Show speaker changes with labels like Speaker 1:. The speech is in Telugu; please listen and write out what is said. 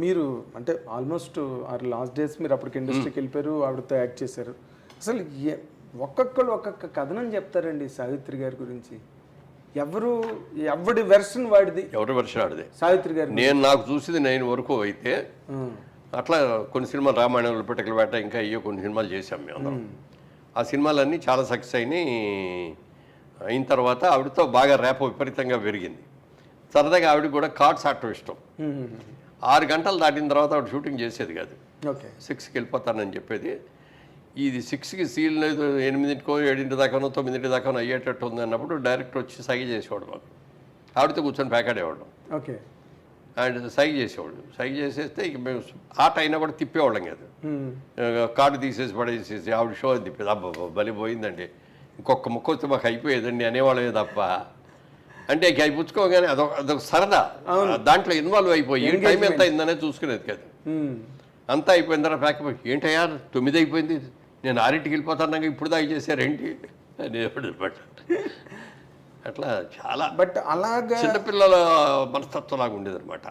Speaker 1: మీరు అంటే ఆల్మోస్ట్ లాస్ట్ డేస్ మీరు అప్పటికి ఇండస్ట్రీకి వెళ్ళిపోయారు, ఆవిడతో యాక్ట్ చేశారు. అసలు ఒక్కొక్కరు ఒక్కొక్క కథనం చెప్తారండి సావిత్రి గారి గురించి. ఎవడి వెర్షన్ వాడిది,
Speaker 2: ఎవరి వెర్షన్ ఆడిదే.
Speaker 1: సావిత్రి గారి
Speaker 2: నాకు చూసింది 9 వరకు అయితే అట్లా కొన్ని సినిమాలు రామాయణంలో పిటకల వేట ఇంకా అయ్యో కొన్ని సినిమాలు చేశాం మేము. ఆ సినిమాలన్నీ చాలా సక్సెస్ అయిన తర్వాత ఆవిడతో బాగా ర్యాప్ విపరీతంగా పెరిగింది. సరదాగా ఆవిడకి కూడా కార్డ్స్ ఆడటం ఇష్టం. 6 గంటలు దాటిన తర్వాత ఆవిడ షూటింగ్ చేసేది కాదు. 6కి వెళ్ళిపోతానని చెప్పేది. ఇది 6కి సీల్ 8కో 7 దాకానో 9 దాకానో అయ్యేటట్టు ఉంది అన్నప్పుడు డైరెక్టర్ వచ్చి సైగ చేసేవాడు మాకు. ఆవిడతో కూర్చొని ప్యాకాడేవాడు. అండ్ సైగ చేసేవాళ్ళు. సైగ చేసేస్తే ఇక మేము ఆట అయినా కూడా తిప్పేవాళ్ళం కాదు. కార్డు తీసేసి పడేసేసి ఆవిడ షో అని తిప్పేది. అబ్బా బలి పోయిందండి, ఇంకొక ముక్క వస్తే మాకు అయిపోయేదండి అనేవాళ్ళమే తప్ప. అంటే ఇక అవి పుచ్చుకోగానే అదొక సరదా, దాంట్లో ఇన్వాల్వ్ అయిపోయి ఏ టైం ఎంత అయిందనే చూసుకునేది కాదు. అంతా అయిపోయిన తర్వాత ప్యాక్ ఏంటయ్యా 9 అయిపోయింది, నేను 6కి వెళ్ళిపోతాను, ఇప్పుడు దాకా చేశారేంటి అనేవాడు అనమాట. అట్లా చాలా
Speaker 1: బట్ అలాగా
Speaker 2: చిన్నపిల్లల మనస్తత్వం లాగా ఉండేది అనమాట.